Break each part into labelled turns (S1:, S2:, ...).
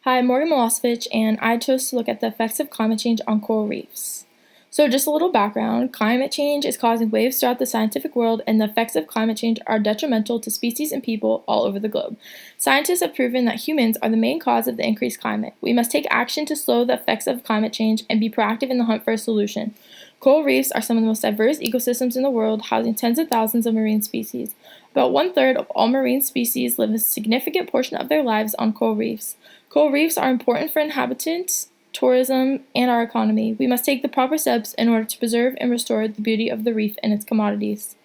S1: Hi, I'm Morgan Milosevic, and I chose to look at the effects of climate change on coral reefs. So, just a little background, climate change is causing waves throughout the scientific world, and the effects of climate change are detrimental to species and people all over the globe. Scientists have proven that humans are the main cause of the increased climate. We must take action to slow the effects of climate change and be proactive in the hunt for a solution. Coral reefs are some of the most diverse ecosystems in the world, housing tens of thousands of marine species. About one-third of all marine species live a significant portion of their lives on coral reefs. Coral reefs are important for inhabitants, tourism, and our economy. We must take the proper steps in order to preserve and restore the beauty of the reef and its commodities.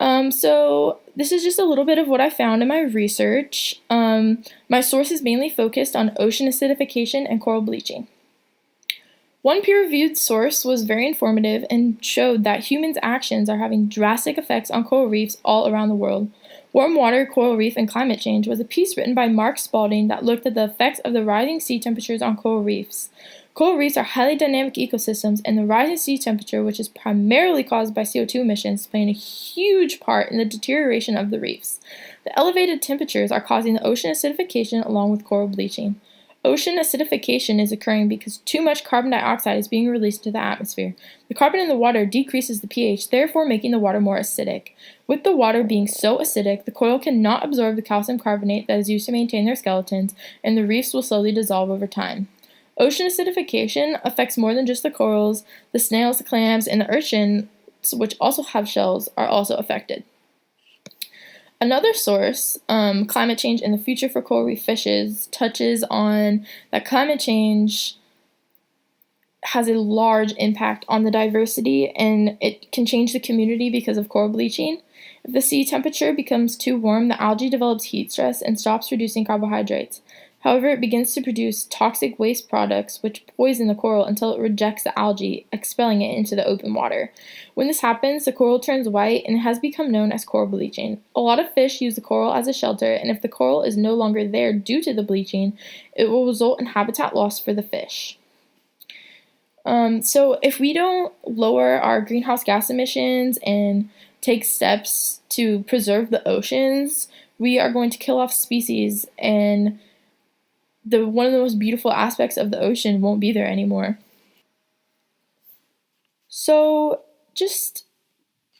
S1: So this is just a little bit of what I found in my research. My sources mainly focused on ocean acidification and coral bleaching. One peer-reviewed source was very informative and showed that humans' actions are having drastic effects on coral reefs all around the world. Warm Water, Coral Reef, and Climate Change was a piece written by Mark Spalding that looked at the effects of the rising sea temperatures on coral reefs. Coral reefs are highly dynamic ecosystems, and the rising sea temperature, which is primarily caused by CO2 emissions, is playing a huge part in the deterioration of the reefs. The elevated temperatures are causing the ocean acidification along with coral bleaching. Ocean acidification is occurring because too much carbon dioxide is being released into the atmosphere. The carbon in the water decreases the pH, therefore making the water more acidic. With the water being so acidic, the coral cannot absorb the calcium carbonate that is used to maintain their skeletons, and the reefs will slowly dissolve over time. Ocean acidification affects more than just the corals. The snails, the clams, and the urchins, which also have shells, are also affected. Another source, Climate Change and the Future for Coral Reef Fishes, touches on that climate change has a large impact on the diversity and it can change the community because of coral bleaching. If the sea temperature becomes too warm, the algae develops heat stress and stops producing carbohydrates. However, it begins to produce toxic waste products which poison the coral until it rejects the algae, expelling it into the open water. When this happens, the coral turns white and it has become known as coral bleaching. A lot of fish use the coral as a shelter, and if the coral is no longer there due to the bleaching, it will result in habitat loss for the fish. So if we don't lower our greenhouse gas emissions and take steps to preserve the oceans, we are going to kill off species, and one of the most beautiful aspects of the ocean won't be there anymore. So just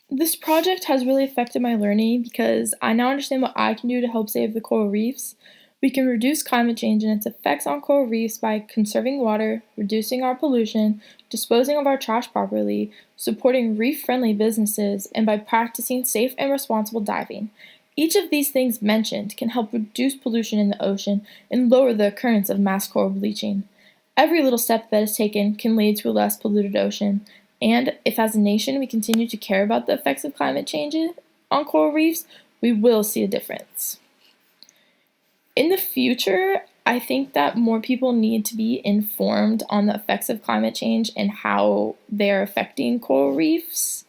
S1: this project has really affected my learning because I now understand what I can do to help save the coral reefs. We can reduce climate change and its effects on coral reefs by conserving water, reducing our pollution, disposing of our trash properly, supporting reef-friendly businesses, and by practicing safe and responsible diving. Each of these things mentioned can help reduce pollution in the ocean and lower the occurrence of mass coral bleaching. Every little step that is taken can lead to a less polluted ocean, and if as a nation we continue to care about the effects of climate change on coral reefs, we will see a difference. In the future, I think that more people need to be informed on the effects of climate change and how they're affecting coral reefs.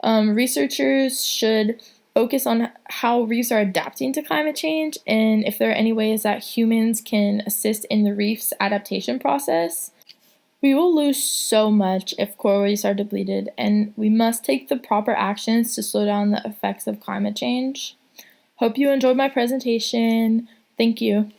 S1: Researchers should focus on how reefs are adapting to climate change and if there are any ways that humans can assist in the reef's adaptation process. We will lose so much if coral reefs are depleted, and we must take the proper actions to slow down the effects of climate change. Hope you enjoyed my presentation. Thank you.